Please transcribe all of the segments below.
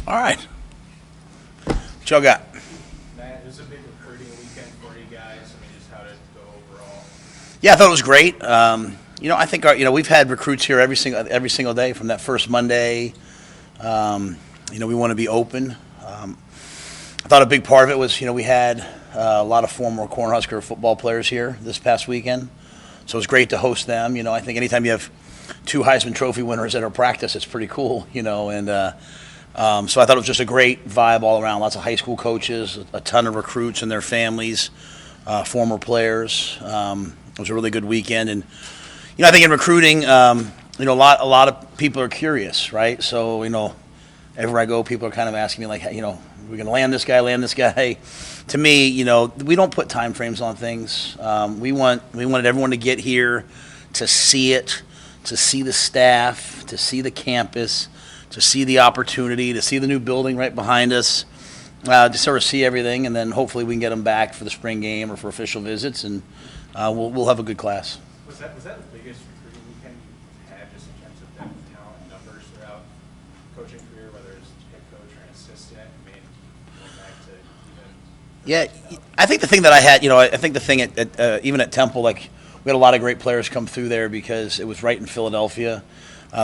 All right. What y'all got? Matt, it was a big recruiting weekend for you guys. I mean, just how did it go overall? Yeah, I thought it was great. I think we've had recruits here every single day from that first Monday. We want to be open. I thought a big part of it was we had a lot of former Cornhusker football players here this past weekend, so it was great to host them. I think anytime you have two Heisman Trophy winners at our practice, it's pretty cool. So I thought it was just a great vibe all around. Lots of high school coaches, a ton of recruits and their families, former players. It was a really good weekend, and I think in recruiting, a lot of people are curious, right? So everywhere I go, people are kind of asking me like, hey, we're going to land this guy. To me, we don't put time frames on things. We wanted everyone to get here to see it, to see the staff, to see the campus, to see the opportunity, to see the new building right behind us, to sort of see everything, and then hopefully we can get them back for the spring game or for official visits, and we'll have a good class. Was that the biggest recruiting weekend you had, just in terms of depth, talent, numbers throughout coaching career, whether it's head coach or an assistant? I mean, going back to even. Yeah, I think the thing that I had, I think the thing even at Temple, like we had a lot of great players come through there because it was right in Philadelphia.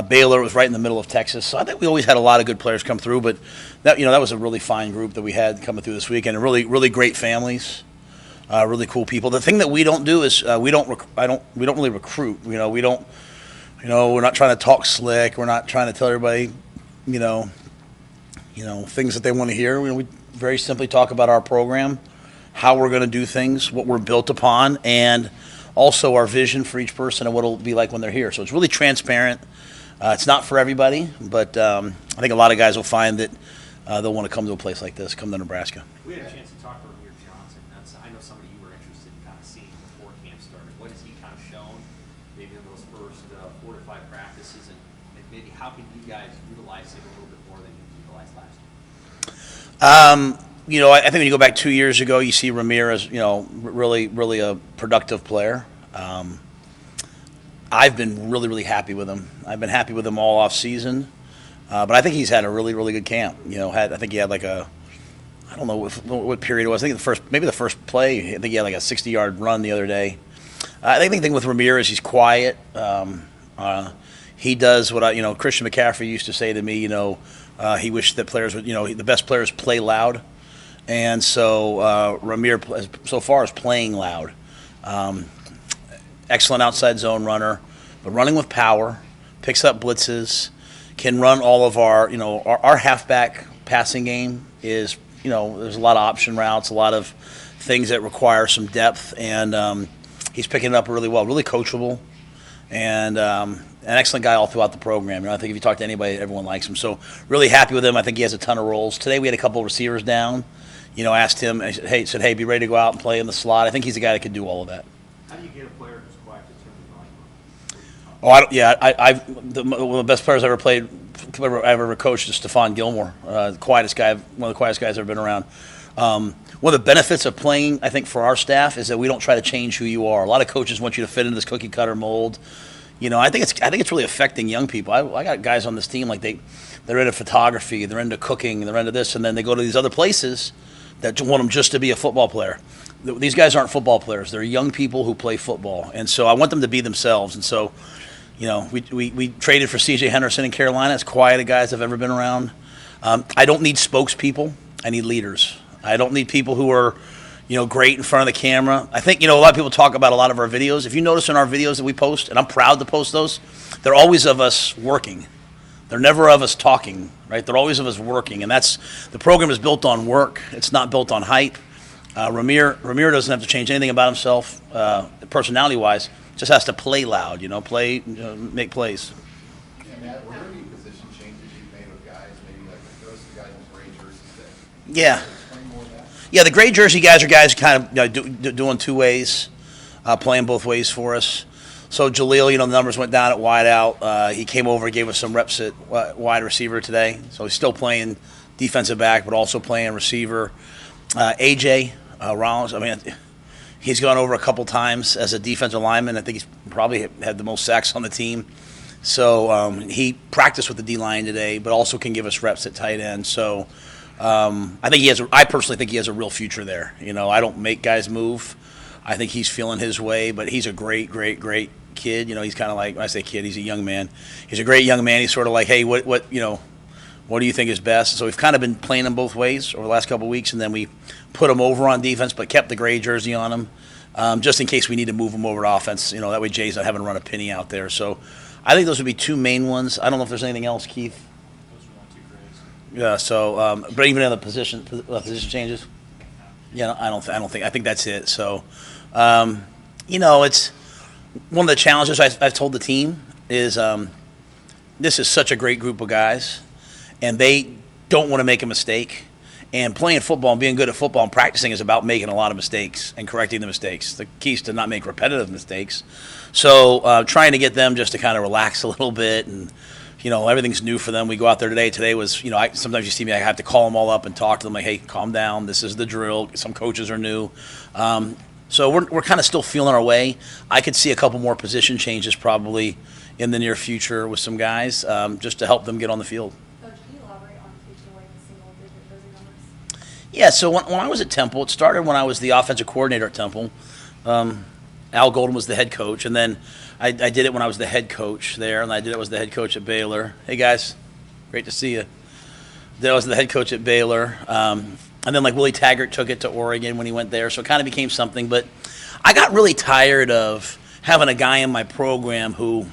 Baylor was right in the middle of Texas, so I think we always had a lot of good players come through. But that was a really fine group that we had coming through this weekend, and really really great families, really cool people. The thing that we don't do is we don't really recruit. We don't. We're not trying to talk slick. We're not trying to tell everybody, things that they want to hear. We very simply talk about our program, how we're going to do things, what we're built upon, and also our vision for each person and what it'll be like when they're here. So it's really transparent. It's not for everybody, but I think a lot of guys will find that they'll want to come to a place like this, come to Nebraska. We had a chance to talk to Ramir Johnson. I know somebody you were interested in kind of seeing before camp started. What has he kind of shown maybe in those first 4 to 5 practices, and maybe how can you guys utilize him a little bit more than you utilized last year? I think when you go back 2 years ago, you see Ramir as, really, really a productive player. I've been really, really happy with him. I've been happy with him all off season, but I think he's had a really, really good camp. I think he had like I don't know what period it was. I think the first play. I think he had like a 60-yard run the other day. I think the thing with Ramir is he's quiet. He does what Christian McCaffrey used to say to me. He wished that players would, the best players play loud, and so Ramir so far is playing loud. Excellent outside zone runner, but running with power, picks up blitzes, can run all of our halfback passing game is, there's a lot of option routes, a lot of things that require some depth, and he's picking it up really well, really coachable, and an excellent guy all throughout the program. I think if you talk to anybody, everyone likes him. So really happy with him. I think he has a ton of roles. Today we had a couple of receivers down. Asked him, hey, be ready to go out and play in the slot. I think he's a guy that can do all of that. How do you get a player who's quiet to turn the volume on? Oh, I don't, yeah, one of the best players I've ever coached is Stephon Gilmore. The quietest guy, one of the quietest guys I've ever been around. One of the benefits of playing, I think, for our staff is that we don't try to change who you are. A lot of coaches want you to fit into this cookie cutter mold. I think it's really affecting young people. I got guys on this team like they're into photography, they're into cooking, they're into this, and then they go to these other places that want them just to be a football player. These guys aren't football players. They're young people who play football, and so I want them to be themselves. And so, we traded for C.J. Henderson in Carolina. As quiet a guys I've ever been around. I don't need spokespeople. I need leaders. I don't need people who are, great in front of the camera. I think, a lot of people talk about a lot of our videos. If you notice in our videos that we post, and I'm proud to post those, they're always of us working. They're never of us talking, right? They're always of us working, and the program is built on work. It's not built on hype. Ramir doesn't have to change anything about himself, personality-wise. Just has to play loud, make plays. Yeah, Matt, were there any position changes you've made with guys? Maybe like those guys in gray jerseys that. Yeah. Explain more of that. Yeah, the gray jersey guys are guys kind of doing two ways, playing both ways for us. So Jaleel, the numbers went down at wide out. He came over and gave us some reps at wide receiver today. So he's still playing defensive back, but also playing receiver. AJ Rollins, he's gone over a couple times as a defensive lineman. I think he's probably had the most sacks on the team. So he practiced with the D-line today, but also can give us reps at tight end. So I think I personally think he has a real future there. I don't make guys move. I think he's feeling his way, but he's a great, great, great kid. He's kind of like, when I say kid, he's a young man. He's a great young man. He's sort of like, hey, what do you think is best? So we've kind of been playing him both ways over the last couple of weeks, and then we put him over on defense, but kept the gray jersey on him, just in case we need to move him over to offense. That way Jay's not having to run a penny out there. So I think those would be two main ones. I don't know if there's anything else, Keith. Those are my two grades. Yeah. So, but even in the position changes. Yeah, I don't think. I think that's it. So, it's one of the challenges I've told the team is this is such a great group of guys, and they don't want to make a mistake. And playing football and being good at football and practicing is about making a lot of mistakes and correcting the mistakes. The key is to not make repetitive mistakes. So trying to get them just to kind of relax a little bit, and everything's new for them. We go out there today. Today was, sometimes you see me, I have to call them all up and talk to them like, hey, calm down. This is the drill. Some coaches are new. So we're kind of still feeling our way. I could see a couple more position changes probably in the near future with some guys just to help them get on the field. Coach, can you elaborate on taking away the single-digit jersey numbers? Yeah, so when I was at Temple, it started when I was the offensive coordinator at Temple. Al Golden was the head coach, and then I did it when I was the head coach there, and I did it as the head coach at Baylor. Hey, guys, great to see you. Then I was the head coach at Baylor, and then Willie Taggart took it to Oregon when he went there, so it kind of became something. But I got really tired of having a guy in my program who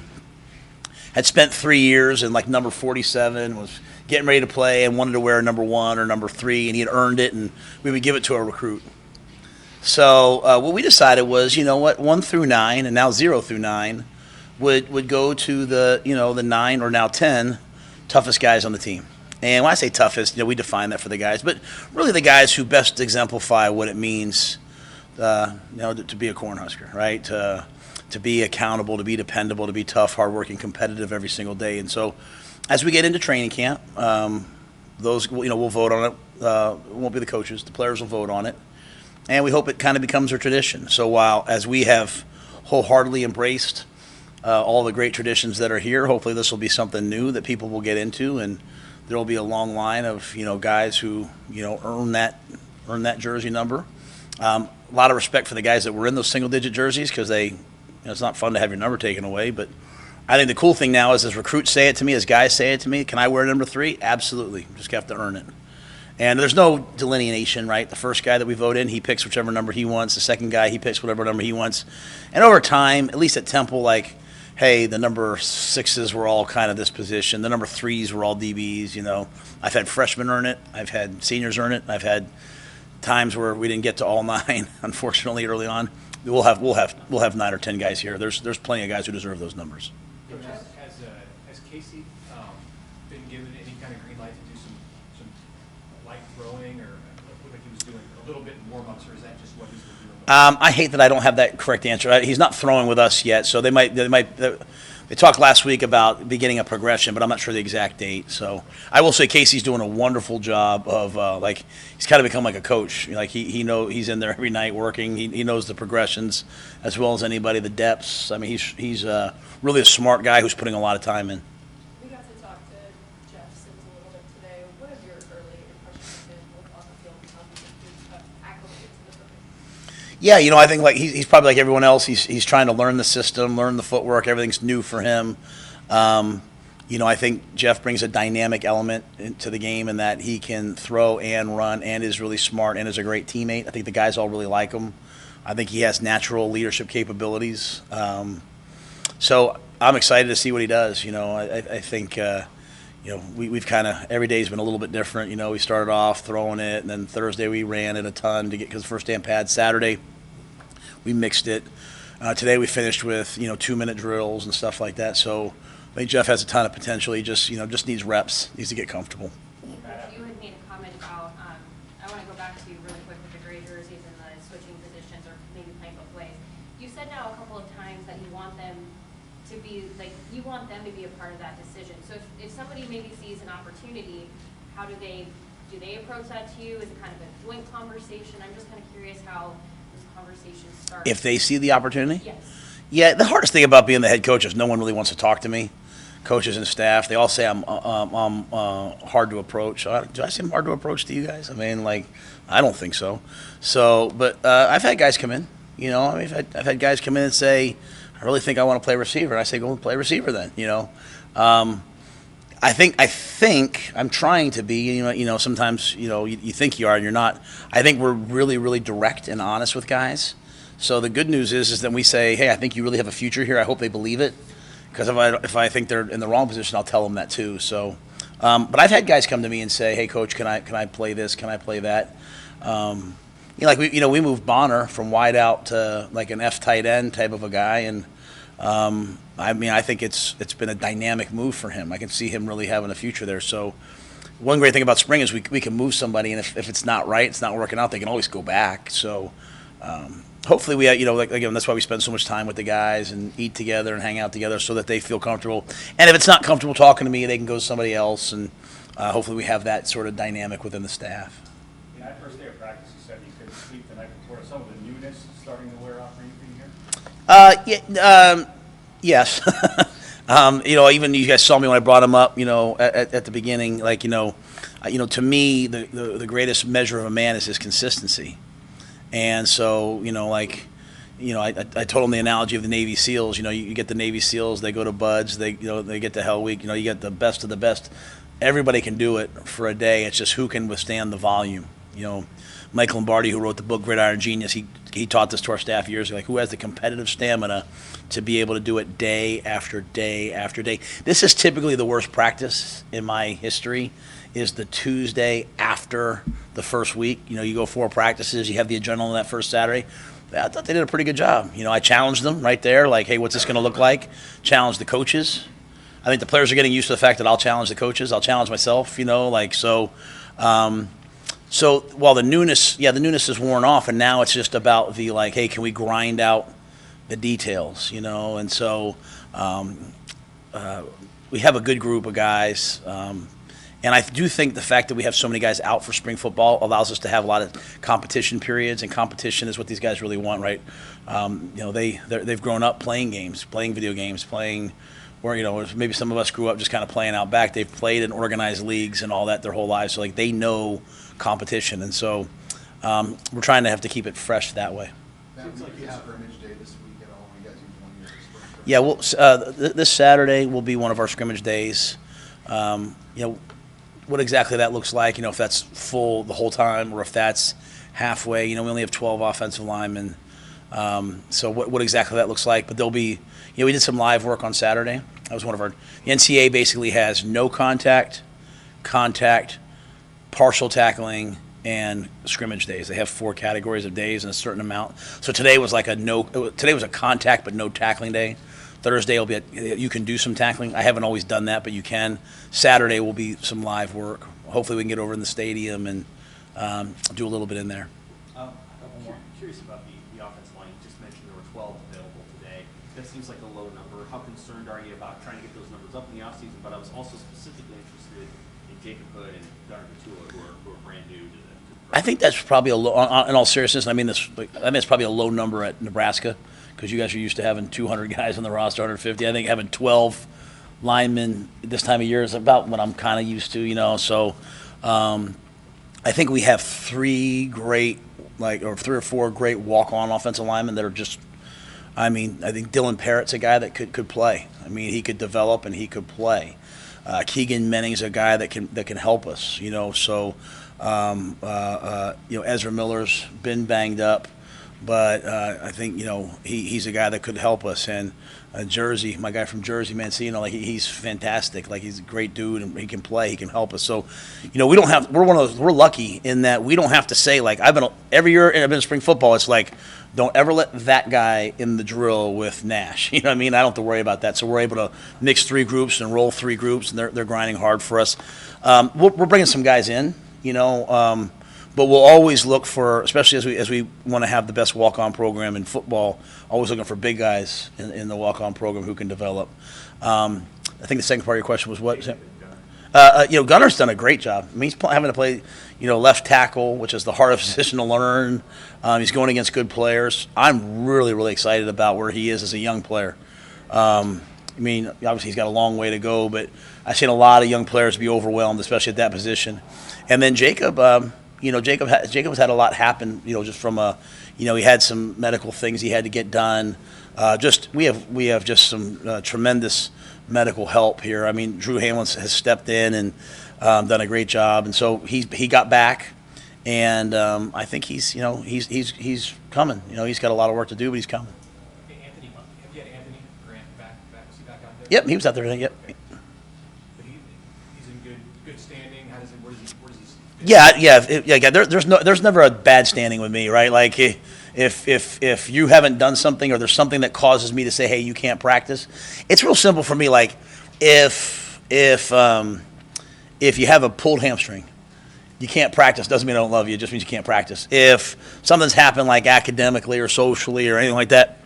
had spent 3 years and number 47 was getting ready to play and wanted to wear number 1 or number 3, and he had earned it, and we would give it to a recruit. So what we decided was, 1 through 9, and now 0 through 9, would go to the 9 or now 10 toughest guys on the team. And when I say toughest, we define that for the guys, but really the guys who best exemplify what it means, to be a Cornhusker, right? To be accountable, to be dependable, to be tough, hardworking, competitive every single day. And so as we get into training camp, those, we'll vote on it. It won't be the coaches. The players will vote on it. And we hope it kind of becomes a tradition. So as we have wholeheartedly embraced all the great traditions that are here, hopefully this will be something new that people will get into, and there will be a long line of guys who earn that jersey number. A lot of respect for the guys that were in those single-digit jerseys because it's not fun to have your number taken away. But I think the cool thing now is as recruits say it to me, as guys say it to me, can I wear number 3? Absolutely. Just have to earn it. And there's no delineation, right? The first guy that we vote in, he picks whichever number he wants. The second guy, he picks whatever number he wants. And over time, at least at Temple, hey, the number 6s were all kind of this position. The number 3s were all DBs, I've had freshmen earn it. I've had seniors earn it. I've had times where we didn't get to all 9, unfortunately, early on. We'll have 9 or 10 guys here. There's plenty of guys who deserve those numbers. Has Casey been given any kind of green light to do some light throwing, or look like he was doing a little bit in warm-ups, or is that just what he's been doing? I hate that I don't have that correct answer. He's not throwing with us yet, so they talked last week about beginning a progression, but I'm not sure the exact date. So I will say Casey's doing a wonderful job of he's kind of become like a coach. He he's in there every night working. He knows the progressions as well as anybody, the depths. I mean, he's really a smart guy who's putting a lot of time in. We got to talk to Jeff Sims a little bit today. What have your early impressions been on the field and how he's acclimated to the program? Yeah, I think he's probably like everyone else. He's trying to learn the system, learn the footwork. Everything's new for him. I think Jeff brings a dynamic element into the game in that he can throw and run and is really smart and is a great teammate. I think the guys all really like him. I think he has natural leadership capabilities. So I'm excited to see what he does. I think we've kind of every day's been a little bit different. We started off throwing it, and then Thursday we ran it a ton because first day on pads. Saturday we mixed it. Today we finished with 2-minute drills and stuff like that. So I think Jeff has a ton of potential. He just needs reps. Needs to get comfortable. You had made a comment about, I want to go back to you really quick with the gray jerseys and the switching positions or maybe playing both ways. You said now a couple of times that you want them to be, a part of that decision. So if somebody maybe sees an opportunity, how do they approach that to you? Is it kind of a joint conversation? I'm just kind of curious how those conversations start. If they see the opportunity? Yes. Yeah, the hardest thing about being the head coach is no one really wants to talk to me. coaches and staff. They all say I'm hard to approach. Do I seem hard to approach to you guys? I mean, like, I don't think so. So, but I've had guys come in. You know, I mean, I've had guys come in and say, I really think I want to play receiver. And I say, go and play receiver then. You know, I think I'm trying to be. You know, sometimes you think you are and you're not. I think we're really, really direct and honest with guys. So the good news is that we say, hey, I think you really have a future here. I hope they believe it. Because if I think they're in the wrong position, I'll tell them that too. So, but I've had guys come to me and say, "Hey, coach, can I play this? Can I play that?" We moved Bonner from wide out to like an F tight end type of a guy, and I think it's been a dynamic move for him. I can see him really having a future there. So, one great thing about spring is we can move somebody, and if it's not right, it's not working out, they can always go back. So. Hopefully we, again, that's why we spend so much time with the guys and eat together and hang out together so that they feel comfortable. And if it's not comfortable talking to me, they can go to somebody else. And hopefully we have that sort of dynamic within the staff. That first day of practice, you said you couldn't sleep the night before. Some of the newness starting to wear off anything here? Yes. Even you guys saw me when I brought him up, at the beginning, to me, the greatest measure of a man is his consistency. And so, I told him the analogy of the Navy SEALs. You get the Navy SEALs, they go to Buds, they get to Hell Week. You get the best of the best. Everybody can do it for a day. It's just who can withstand the volume. Mike Lombardi, who wrote the book Gridiron Genius, he taught this to our staff years ago. Like, who has the competitive stamina to be able to do it day after day after day? This is typically the worst practice in my history. Is the Tuesday after the first week. You go 4 practices, you have the adrenaline that first Saturday. I thought they did a pretty good job. I challenged them right there, like, hey, what's this going to look like? Challenged the coaches. I think the players are getting used to the fact that I'll challenge the coaches. I'll challenge myself, so. So while the newness is worn off, and now it's just about the, like, hey, can we grind out the details, And so we have a good group of guys. And I do think the fact that we have so many guys out for spring football allows us to have a lot of competition periods, and competition is what these guys really want, right? They've grown up playing games, playing video games, or maybe some of us grew up just kind of playing out back. They've played in organized leagues and all that their whole lives, so like they know competition, and so we're trying to have to keep it fresh that way. Seems like you have scrimmage day this week at all. We got you 1 year spring. Yeah, this Saturday will be one of our scrimmage days. What exactly that looks like, if that's full the whole time or if that's halfway. We only have 12 offensive linemen. So what exactly that looks like. But there'll be, we did some live work on Saturday. That was one of our, the NCAA basically has no contact, partial tackling, and scrimmage days. They have 4 categories of days and a certain amount. So today was a contact but no tackling day. Thursday will be you can do some tackling. I haven't always done that, but you can. Saturday will be some live work. Hopefully we can get over in the stadium and do a little bit in there. I'm curious about the offensive line. You just mentioned there were 12 available today. That seems like a low number. How concerned are you about trying to get those numbers up in the offseason? But I was also specifically interested in Jacob Hood and Gunnar Gatula, who are brand new to the I think that's probably a low, in all seriousness, I mean it's probably a low number at Nebraska, because you guys are used to having 200 guys on the roster, 150. I think having 12 linemen this time of year is about what I'm kind of used to, So I think we have 3 or 4 great walk-on offensive linemen that are just, I think Dylan Parrott's a guy that could play. He could develop and he could play. Keegan Menning's a guy that can help us, So Ezra Miller's been banged up, but I think he's a guy that could help us. And Jersey, my guy from Jersey, man, he's fantastic. Like, he's a great dude, and he can play, he can help us. So, we're lucky in that we don't have to say, like, every year I've been in spring football, it's like, don't ever let that guy in the drill with Nash. I don't have to worry about that. So we're able to mix 3 groups and roll 3 groups, and they're grinding hard for us. We're bringing some guys in, but we'll always look for, especially as we want to have the best walk-on program in football, always looking for big guys in the walk-on program who can develop. I think the second part of your question was what? Gunner's done a great job. He's having to play, left tackle, which is the hardest position to learn. He's going against good players. I'm really, really excited about where he is as a young player. I mean, obviously he's got a long way to go, but I've seen a lot of young players be overwhelmed, especially at that position. And then Jacob, Jacob's had a lot happen, just from he had some medical things he had to get done. We have just some tremendous medical help here. I mean, Drew Hamlin has stepped in and done a great job, and so he got back, and I think he's coming. He's got a lot of work to do, but he's coming. Hey, Anthony, have you had Anthony Grant back? Was he back out there? Yep, he was out there. Yep. But he's in good standing. Where does he Yeah. There's never a bad standing with me, right? Like if you haven't done something or there's something that causes me to say, hey, you can't practice, it's real simple for me. Like if you have a pulled hamstring, you can't practice. Doesn't mean I don't love you. It just means you can't practice. If something's happened like academically or socially or anything like that,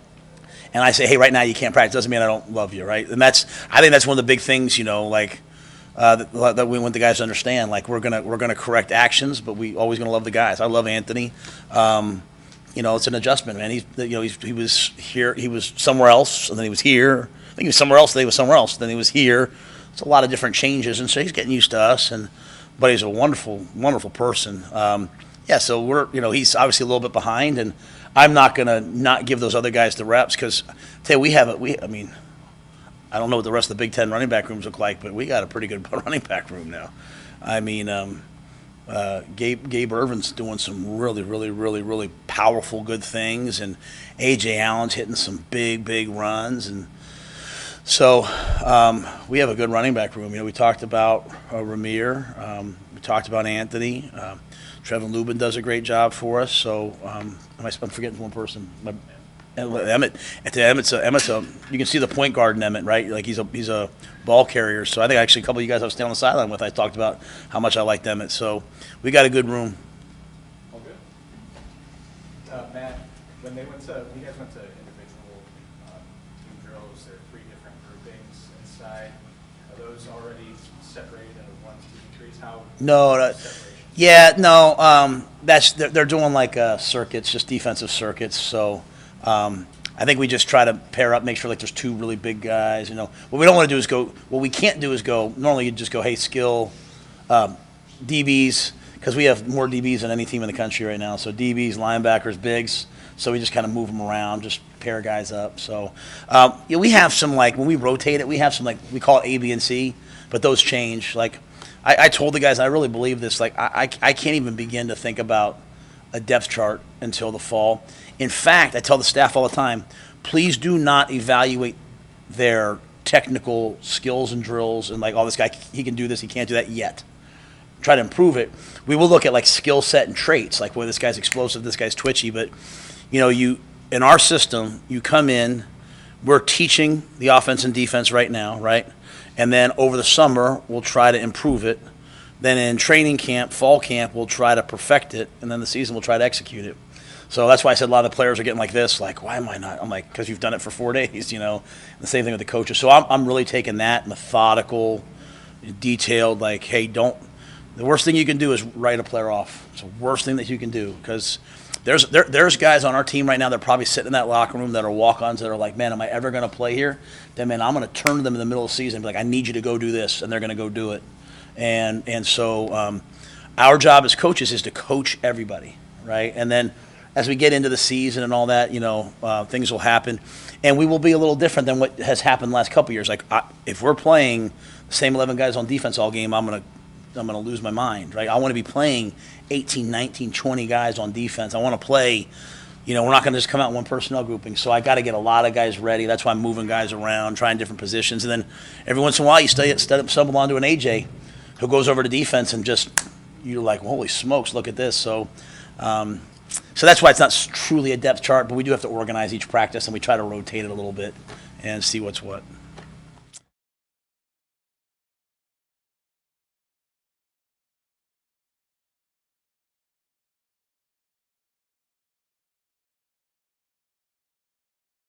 and I say, hey, right now you can't practice, doesn't mean I don't love you, right? And I think that's one of the big things, that we want the guys to understand. Like we're gonna correct actions, but we always gonna love the guys. I love Anthony. It's an adjustment, man. He was here, he was somewhere else, and then he was here. I think he was somewhere else. Then he was somewhere else. Then he was here. It's a lot of different changes, and so he's getting used to us. But he's a wonderful, wonderful person. So we're he's obviously a little bit behind, and I'm not gonna not give those other guys the reps because I don't know what the rest of the Big Ten running back rooms look like, but we got a pretty good running back room now. I mean, Gabe Irvin's doing some really, really, really, really powerful, good things, and A.J. Allen's hitting some big, big runs, and so we have a good running back room. We talked about Ramir, we talked about Anthony. Trevin Lubin does a great job for us. So I'm forgetting one person. Emmett. Emmett's you can see the point guard in Emmett, right? Like he's a ball carrier. So I think actually a couple of you guys I was staying on the sideline with, I talked about how much I liked Emmett. So we got a good room. All good. Matt, when you guys went to individual team drills, there are 3 different groupings inside. Are those already separated into 1, 2, 3s? How? No. Yeah, no. They're doing like circuits, just defensive circuits. So. I think we just try to pair up, make sure like there's 2 really big guys. What we don't want to do is go. What we can't do is go. Normally you just go, hey, skill, DBs, because we have more DBs than any team in the country right now. So DBs, linebackers, bigs. So we just kind of move them around, just pair guys up. So we have some when we rotate it, we have some we call it A, B, and C, but those change. Like I told the guys, I really believe this. Like I can't even begin to think about a depth chart until the fall. In fact, I tell the staff all the time, please do not evaluate their technical skills and drills and this guy, he can do this, he can't do that yet. Try to improve it. We will look at skill set and traits, where this guy's explosive, this guy's twitchy, but you in our system, you come in, we're teaching the offense and defense right now, right? And then over the summer, we'll try to improve it. Then in training camp, fall camp, we'll try to perfect it, and then the season we'll try to execute it. So that's why I said a lot of the players are getting like this, why am I not? I'm like, because you've done it for 4 days, The same thing with the coaches. So I'm really taking that methodical, detailed, hey, don't. The worst thing you can do is write a player off. It's the worst thing that you can do because there's guys on our team right now that are probably sitting in that locker room that are walk-ons that are like, man, am I ever going to play here? Then, man, I'm going to turn to them in the middle of the season and be like, I need you to go do this, and they're going to go do it. And so our job as coaches is to coach everybody, right? And then as we get into the season and all that, things will happen. And we will be a little different than what has happened the last couple of years. If we're playing the same 11 guys on defense all game, I'm gonna lose my mind, right? I want to be playing 18, 19, 20 guys on defense. I want to play, we're not going to just come out in one personnel grouping. So I got to get a lot of guys ready. That's why I'm moving guys around, trying different positions. And then every once in a while you stumble onto an AJ who goes over to defense and you're like, holy smokes, look at this. So that's why it's not truly a depth chart, but we do have to organize each practice, and we try to rotate it a little bit and see what's what.